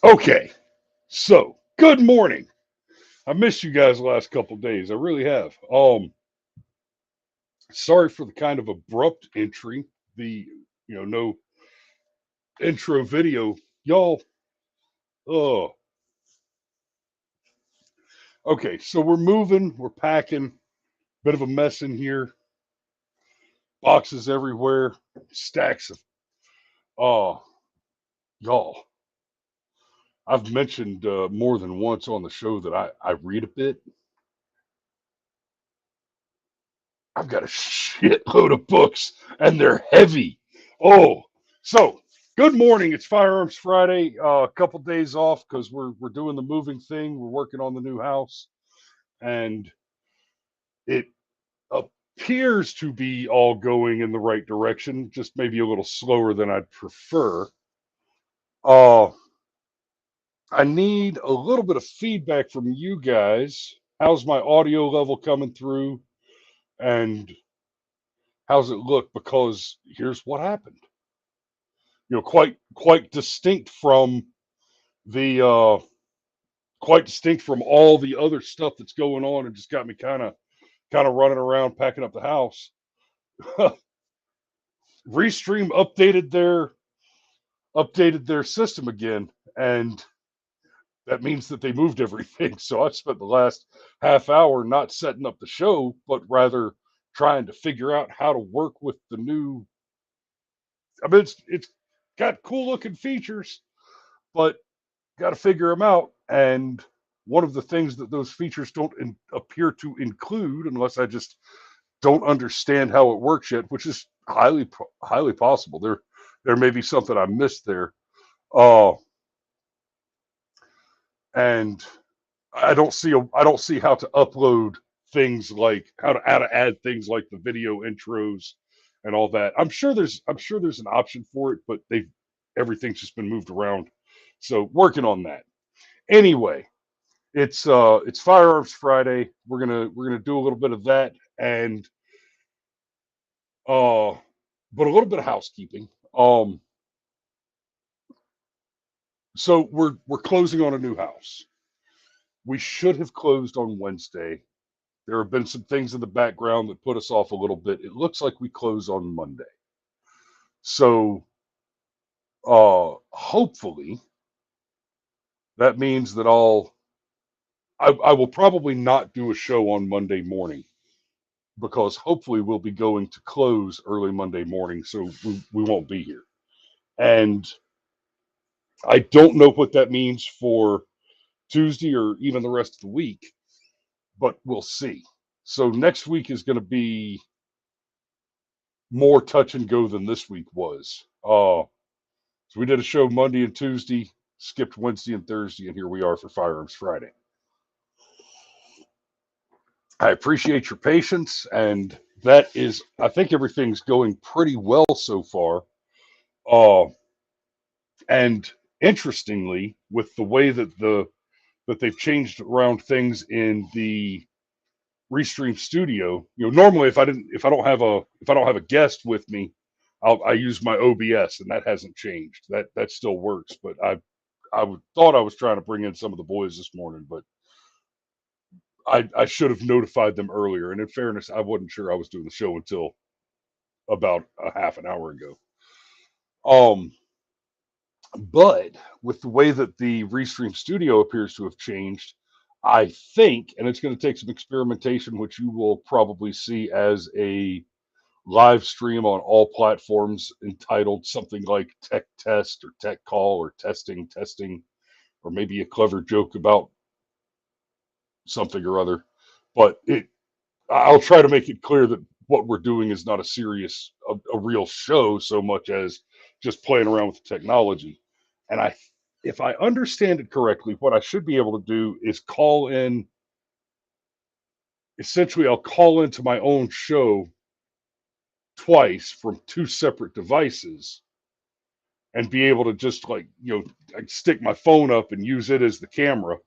Okay, so good morning. I missed you guys the last couple of days. I really have. Sorry for the kind of abrupt entry. The no intro video, y'all. Oh, okay. So we're moving. We're packing. Bit of a mess in here. Boxes everywhere. Stacks of. Oh, y'all. I've mentioned more than once on the show that I read a bit. I've got a shitload of books, and they're heavy. Oh, so good morning. It's Firearms Friday. A couple days off because we're doing the moving thing. We're working on the new house, and it appears to be all going in the right direction. Just maybe a little slower than I'd prefer. Uh, I need a little bit of feedback from you guys. How's my audio level coming through, and how's it look? Because here's what happened. Quite distinct from the quite distinct from all the other stuff that's going on, and just got me kind of running around packing up the house. Restream updated their system again, and that means that they moved everything. So I spent the last half hour not setting up the show, but rather trying to figure out how to work with the new. I mean, it's got cool looking features, but got to figure them out. And one of the things that those features don't appear to include, unless I just don't understand how it works yet, which is highly possible. There may be something I missed there. Uh, and I don't see how to upload things like how to add things like the video intros and all that. I'm sure there's an option for it, but they've everything's just been moved around. So working on that. Anyway, it's Firearms Friday. We're gonna do a little bit of that, and uh but a little bit of housekeeping. So we're closing on a new house. We should have closed on Wednesday. There have been some things in the background that put us off a little bit. It looks like we close on Monday. So hopefully that means that I will probably not do a show on Monday morning, because hopefully we'll be going to close early Monday morning, so we won't be here. And I don't know what that means for Tuesday or even the rest of the week, but we'll see. So next week is going to be more touch and go than this week was. So we did a show Monday and Tuesday, skipped Wednesday and Thursday, and here we are for Firearms Friday. I appreciate your patience, and I think everything's going pretty well so far. Uh, and interestingly, with the way that they've changed around things in the Restream Studio, normally if I don't have a guest with me, I use my OBS, and that hasn't changed. That still works. But thought I was trying to bring in some of the boys this morning, but I should have notified them earlier. And in fairness, I wasn't sure I was doing the show until about a half an hour ago. Um, but with the way that the Restream Studio appears to have changed, I think, and it's going to take some experimentation, which you will probably see as a live stream on all platforms entitled something like Tech Test or Tech Call or Testing, or maybe a clever joke about something or other. But I'll try to make it clear that what we're doing is not a real show so much as just playing around with the technology. And if I understand it correctly, what I should be able to do is call in. Essentially, I'll call into my own show twice from two separate devices, and be able to just like stick my phone up and use it as the camera.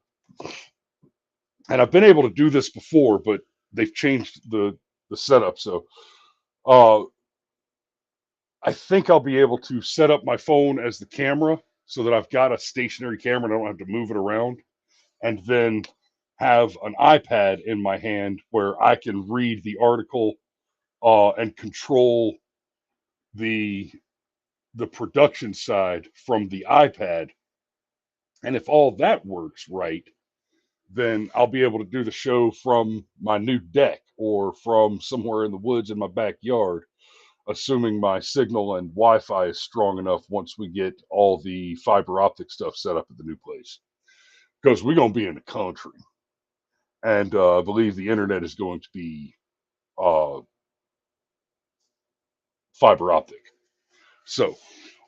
And I've been able to do this before, but they've changed the setup. So uh, I think I'll be able to set up my phone as the camera so that I've got a stationary camera and I don't have to move it around, and then have an iPad in my hand where I can read the article and control the production side from the iPad. And if all that works right, then I'll be able to do the show from my new deck or from somewhere in the woods in my backyard, assuming my signal and Wi-Fi is strong enough once we get all the fiber optic stuff set up at the new place. Because we're going to be in the country. And I believe the internet is going to be uh, fiber optic. So,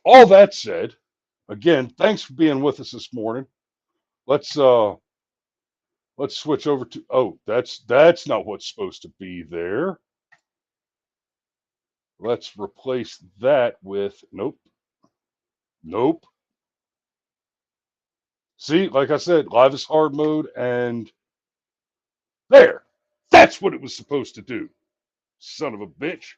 all that said, again, thanks for being with us this morning. Let's switch over to, oh, that's not what's supposed to be there. Let's replace that with, nope, nope. See, like I said, live is hard mode, and there. That's what it was supposed to do. Son of a bitch.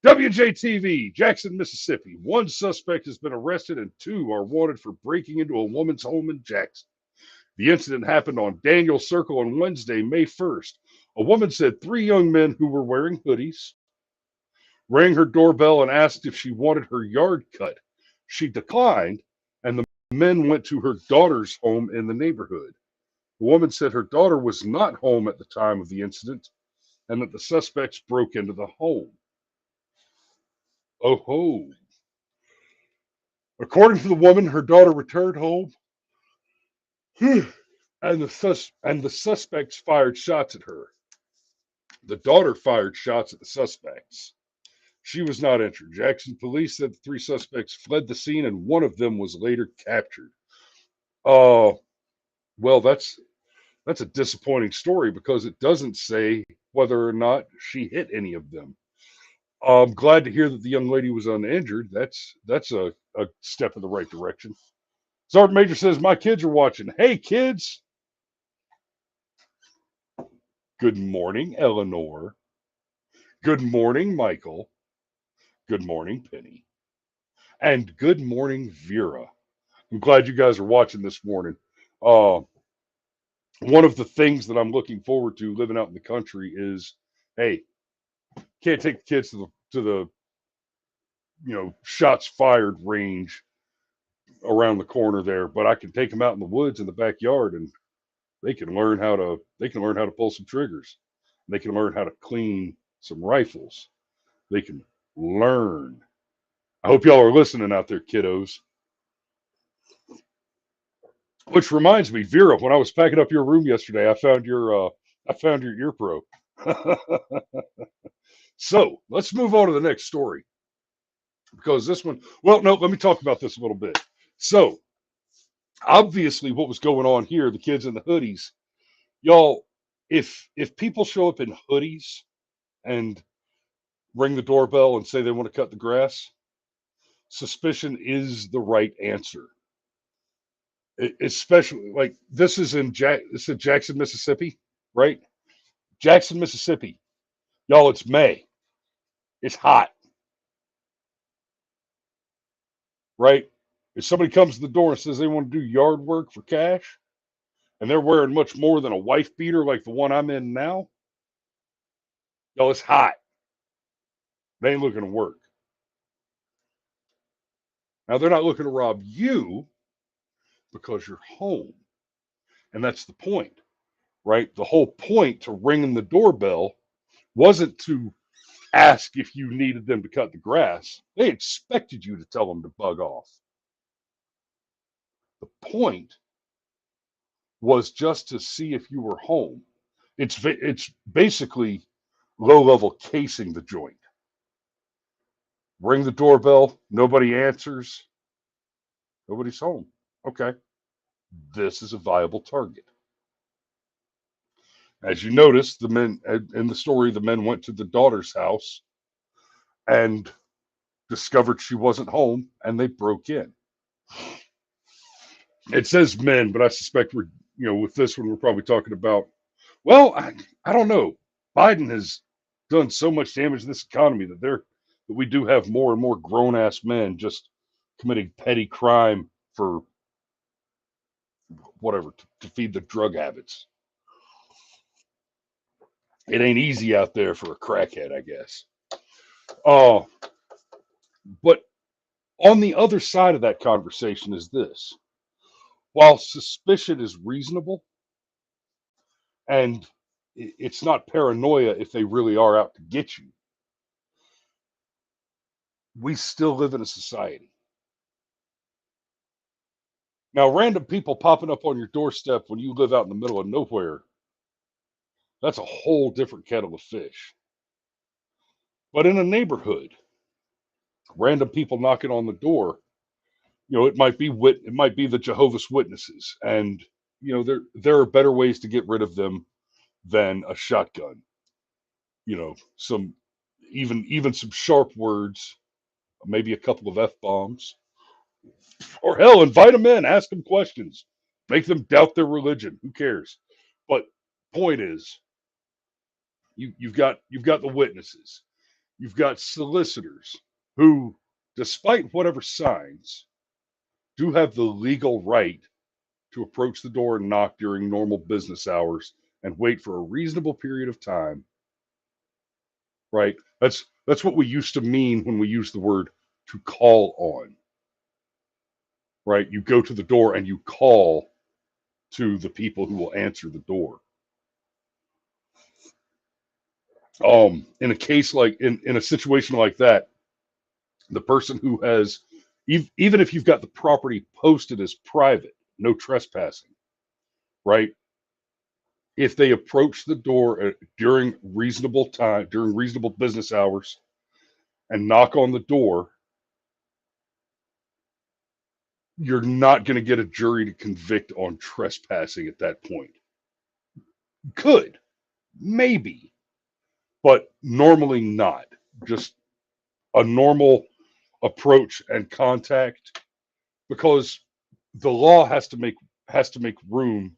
WJTV, Jackson, Mississippi. One suspect has been arrested and two are wanted for breaking into a woman's home in Jackson. The incident happened on Daniel Circle on Wednesday, May 1st. A woman said three young men who were wearing hoodies rang her doorbell and asked if she wanted her yard cut. She declined, and the men went to her daughter's home in the neighborhood. The woman said her daughter was not home at the time of the incident and that the suspects broke into the home. Oh ho. According to the woman, her daughter returned home and the suspects fired shots at her. The daughter fired shots at the suspects. She was not injured. Jackson police said the three suspects fled the scene and one of them was later captured. Uh, well, that's a disappointing story because it doesn't say whether or not she hit any of them. I'm glad to hear that the young lady was uninjured. That's a step in the right direction. Sergeant Major says, my kids are watching. Hey, kids. Good morning, Eleanor. Good morning, Michael. Good morning, Penny. And good morning, Vera. I'm glad you guys are watching this morning. One of the things that I'm looking forward to living out in the country is, hey, can't take the kids to the shots fired range around the corner there, but I can take them out in the woods in the backyard and they can learn how to pull some triggers. They can learn how to clean some rifles. They can learn. I hope y'all are listening out there, kiddos. Which reminds me, Vera, when I was packing up your room yesterday, I found your ear pro. So let's move on to the next story because this one. Well, no, let me talk about this a little bit. So obviously, what was going on here? The kids in the hoodies, y'all. If people show up in hoodies and ring the doorbell and say they want to cut the grass, suspicion is the right answer. Especially like this is this is Jackson, Mississippi, right? Jackson, Mississippi. Y'all, it's May. It's hot, right? If somebody comes to the door and says they want to do yard work for cash and they're wearing much more than a wife beater like the one I'm in now, y'all, it's hot. They ain't looking to work. Now, they're not looking to rob you because you're home. And that's the point, right? The whole point to ringing the doorbell wasn't to ask if you needed them to cut the grass. They expected you to tell them to bug off. The point was just to see if you were home. It's basically low level casing the joint. Ring the doorbell, nobody answers, nobody's home. Okay, this is a viable target. As you notice, the men in the story, the men went to the daughter's house and discovered she wasn't home, and they broke in. It says men, but I suspect we're with this one we're probably talking about. Well, I don't know. Biden has done so much damage to this economy that we do have more and more grown ass men just committing petty crime for whatever to feed the drug habits. It ain't easy out there for a crackhead, I guess. Uh, but on the other side of that conversation is this: while suspicion is reasonable, and it's not paranoia if they really are out to get you, we still live in a society. Now, random people popping up on your doorstep when you live out in the middle of nowhere, that's a whole different kettle of fish. But in a neighborhood, random people knocking on the door, it might be it might be the Jehovah's Witnesses, and there are better ways to get rid of them than a shotgun. Some even some sharp words, maybe a couple of F-bombs, or hell, invite them in, ask them questions, make them doubt their religion. Who cares? But point is, you've got the witnesses, you've got solicitors who, despite whatever signs, do have the legal right to approach the door and knock during normal business hours and wait for a reasonable period of time. Right? That's what we used to mean when we use the word to call on. Right? You go to the door and you call to the people who will answer the door. In a case like in a situation like that, the person who has, even if you've got the property posted as private, no trespassing, right? If they approach the door during reasonable time, during reasonable business hours, and knock on the door, you're not going to get a jury to convict on trespassing at that point. Could, maybe, but normally not. Just a normal approach and contact, because the law has to make room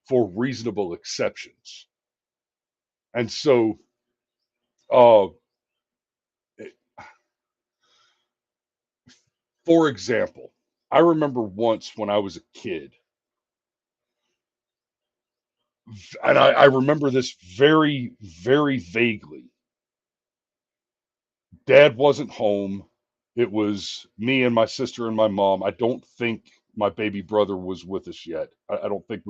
for reasonable exceptions. And so, uh, for example, I remember once when I was a kid, and I remember this very, very vaguely. Dad wasn't home. It was me and my sister and my mom. I don't think my baby brother was with us yet. I don't think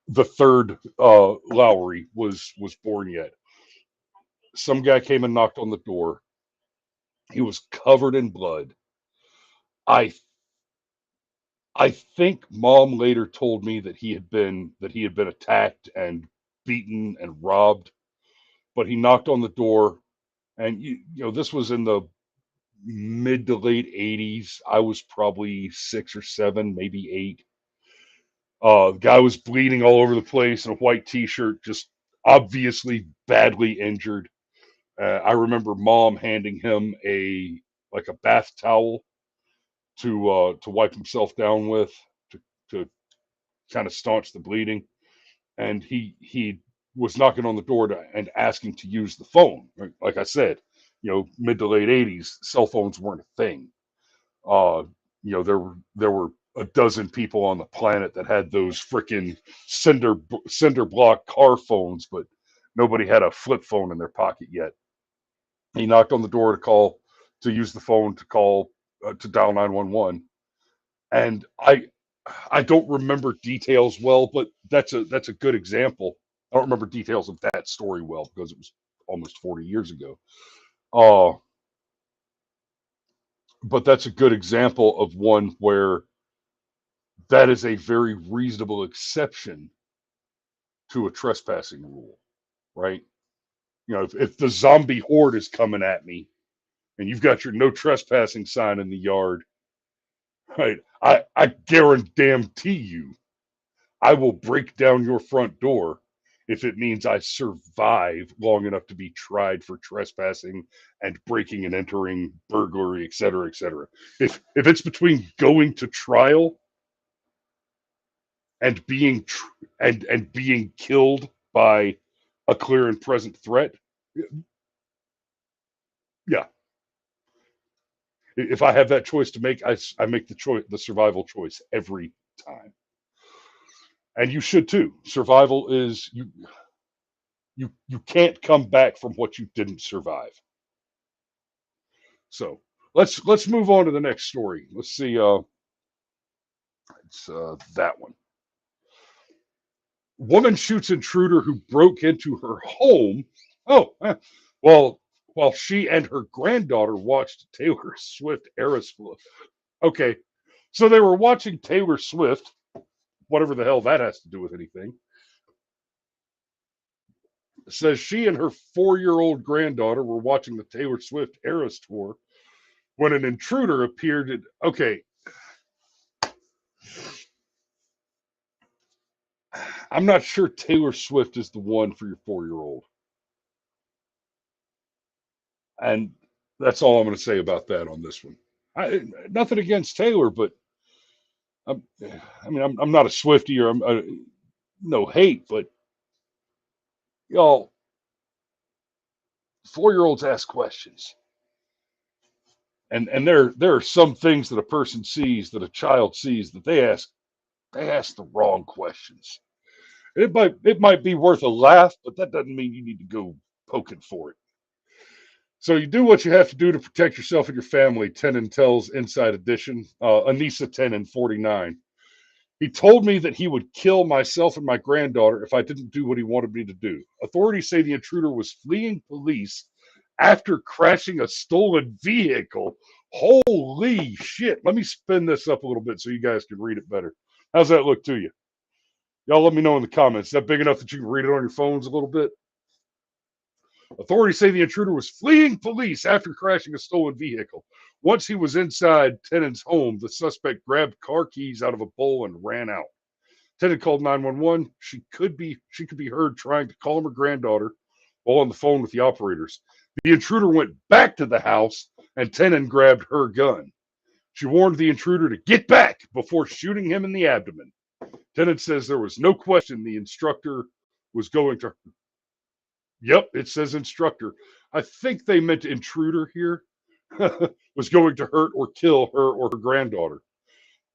the third Lowry was born yet. Some guy came and knocked on the door. He was covered in blood. I I think mom later told me that he had been attacked and beaten and robbed, but he knocked on the door, and this was in the mid to late 80s. I was probably 6 or 7, maybe 8. The guy was bleeding all over the place in a white t-shirt, just obviously badly injured. I remember mom handing him a bath towel to wipe himself down with, to kind of staunch the bleeding, and he was knocking on the door and asking to use the phone. Like I said, mid to late 80s, cell phones weren't a thing. Uh, there were a dozen people on the planet that had those freaking cinder block car phones, but nobody had a flip phone in their pocket yet. He knocked on the door to use the phone to call to dial 911, and I don't remember details well, but that's a good example. I don't remember details of that story well because it was almost 40 years ago. Uh, but that's a good example of one where that is a very reasonable exception to a trespassing rule, right? If the zombie horde is coming at me and you've got your no trespassing sign in the yard, right? I guarantee you, I will break down your front door if it means I survive long enough to be tried for trespassing and breaking and entering, burglary, et cetera, et cetera. If it's between going to trial and being killed by a clear and present threat, yeah, If I have that choice to make, I make the choice, the survival choice every time. And you should too. Survival is you can't come back from what you didn't survive. So let's move on to the next story. Let's see. It's that one. Woman shoots intruder who broke into her home. Oh, well, while she and her granddaughter watched Taylor Swift Eras Flow. Okay, so they were watching Taylor Swift, whatever the hell that has to do with anything. Says she and her 4-year-old granddaughter were watching the Taylor Swift Eras tour when an intruder appeared. Okay, I'm not sure Taylor Swift is the one for your 4-year-old, and that's all I'm going to say about that on this one. Nothing against Taylor, but I'm, I'm not a Swiftie or I'm no hate, but y'all, 4-year-olds ask questions, and there are some things that a person sees that a child sees that they ask the wrong questions. It might be worth a laugh, but that doesn't mean you need to go poking for it. So you do what you have to do to protect yourself and your family. Tenon tells Inside Edition. Anissa Tenon, 49. He told me that he would kill myself and my granddaughter if I didn't do what he wanted me to do. Authorities say the intruder was fleeing police after crashing a stolen vehicle. Holy shit. Let me spin this up a little bit so you guys can read it better. How's that look to you? Y'all let me know in the comments. Is that big enough that you can read it on your phones a little bit? Authorities say the intruder was fleeing police after crashing a stolen vehicle. Once he was inside Tenon's home, the suspect grabbed car keys out of a bowl and ran out. Tenon called 911. She could be heard trying to call her granddaughter while on the phone with the operators. The intruder went back to the house and Tenon grabbed her gun. She warned the intruder to get back before shooting him in the abdomen. Tenon says there was no question the instructor was going to. Yep, it says instructor. I think they meant intruder here. Was going to hurt or kill her or her granddaughter.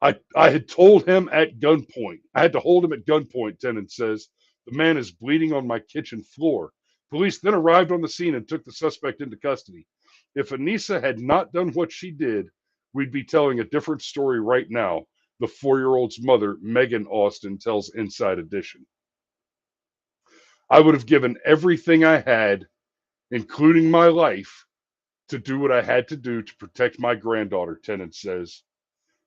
I had told him at gunpoint. I had to hold him at gunpoint, Tennant says. The man is bleeding on my kitchen floor. Police then arrived on the scene and took the suspect into custody. If Anissa had not done what she did, we'd be telling a different story right now. The 4-year-old's mother, Megan Austin, tells Inside Edition. I would have given everything I had, including my life, to do what I had to do to protect my granddaughter, Tennant says.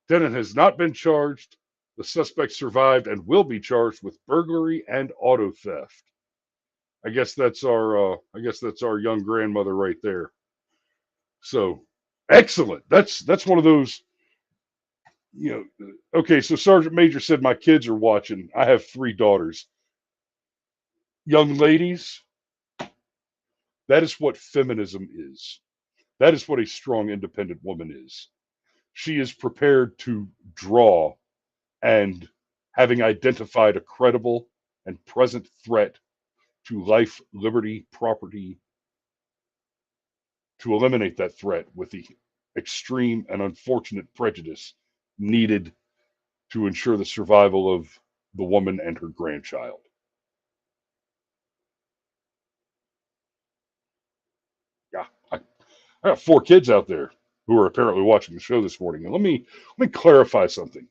Tennant has not been charged. The suspect survived and will be charged with burglary and auto theft. I guess that's our young grandmother right there. So excellent. That's one of those, okay, so Sergeant Major said my kids are watching. I have 3 daughters. Young ladies, that is what feminism is. That is what a strong, independent woman is. She is prepared to draw, and having identified a credible and present threat to life, liberty, property, to eliminate that threat with the extreme and unfortunate prejudice needed to ensure the survival of the woman and her grandchild. Yeah, I got 4 kids out there who are apparently watching the show this morning. And let me clarify something.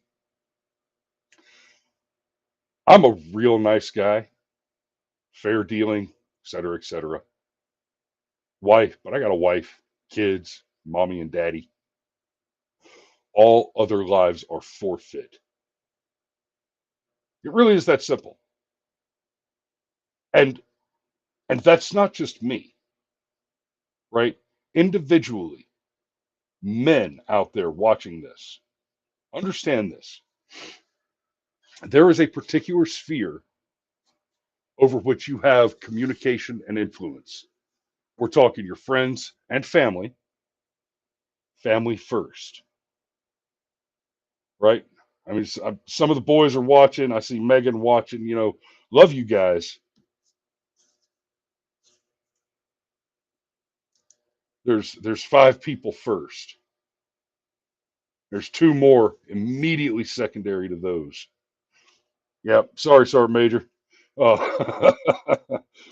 I'm a real nice guy, fair dealing, et cetera, et cetera. Wife, but I got a wife, kids, mommy and daddy. All other lives are forfeit. It really is that simple. And and that's not just me, right? Individually, men out there watching this, understand this. There is a particular sphere over which you have communication and influence. We're talking your friends and family, family first, right? I mean, some of the boys are watching. I see Megan watching. Love you guys. There's 5 people first. There's two more immediately secondary to those. Yep. Sorry, Sergeant Major. Uh,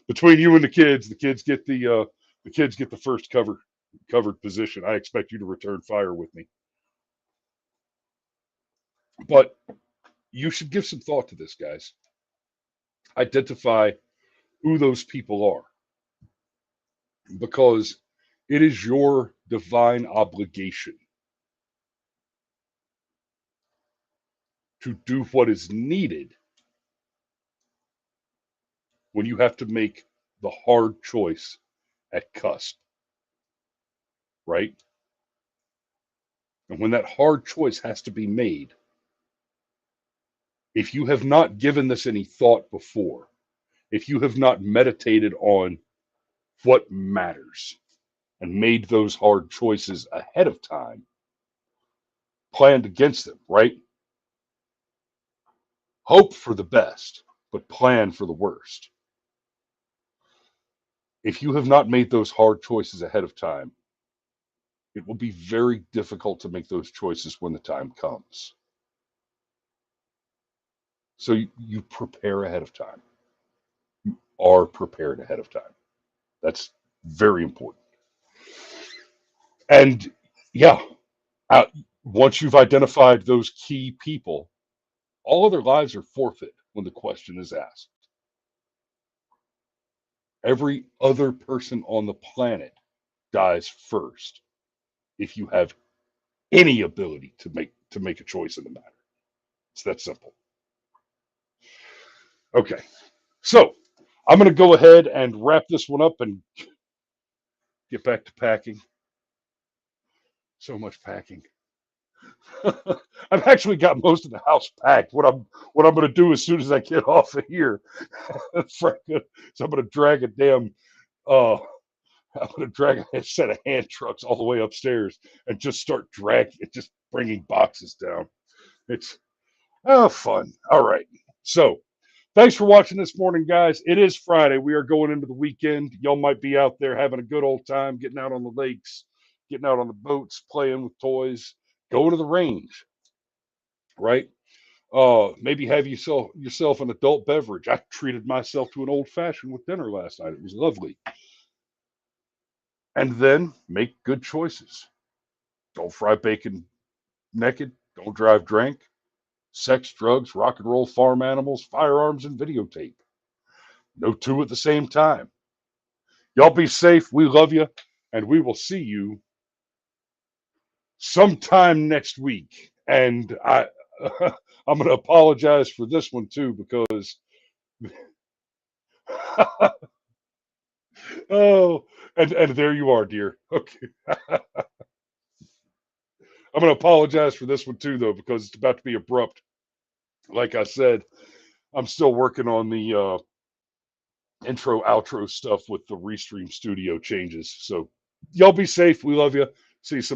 between you and the kids get the first covered position. I expect you to return fire with me. But you should give some thought to this, guys. Identify who those people are, because it is your divine obligation to do what is needed when you have to make the hard choice at cusp, right? And when that hard choice has to be made, if you have not given this any thought before, if you have not meditated on what matters and made those hard choices ahead of time, planned against them, right? Hope for the best, but plan for the worst. If you have not made those hard choices ahead of time, it will be very difficult to make those choices when the time comes. So you prepare ahead of time. You are prepared ahead of time. That's very important. And yeah, uh, once you've identified those key people, all other lives are forfeit when the question is asked. Every other person on the planet dies first if you have any ability to make a choice in the matter. It's that simple. Okay, so I'm going to go ahead and wrap this one up and get back to packing. So much packing. I've actually got most of the house packed. What I'm going to do as soon as I get off of here, so I'm going to drag a damn uh, I'm going to drag a set of hand trucks all the way upstairs and just start just bringing boxes down. It's fun. All right. So thanks for watching this morning, guys. It is Friday. We are going into the weekend. Y'all might be out there having a good old time, getting out on the lakes, getting out on the boats, playing with toys, going to the range, right? Maybe have yourself an adult beverage. I treated myself to an old fashioned with dinner last night. It was lovely. And then make good choices. Don't fry bacon naked. Don't drive drunk. Sex, drugs, rock and roll, farm animals, firearms, and videotape. No two at the same time. Y'all be safe. We love you. And we will see you sometime next week. And I'm going to apologize for this one too, because oh, and there you are, dear. Okay. I'm going to apologize for this one too, though, because it's about to be abrupt. Like I said, I'm still working on the intro outro stuff with the Restream Studio changes. So y'all be safe. We love you. See you soon.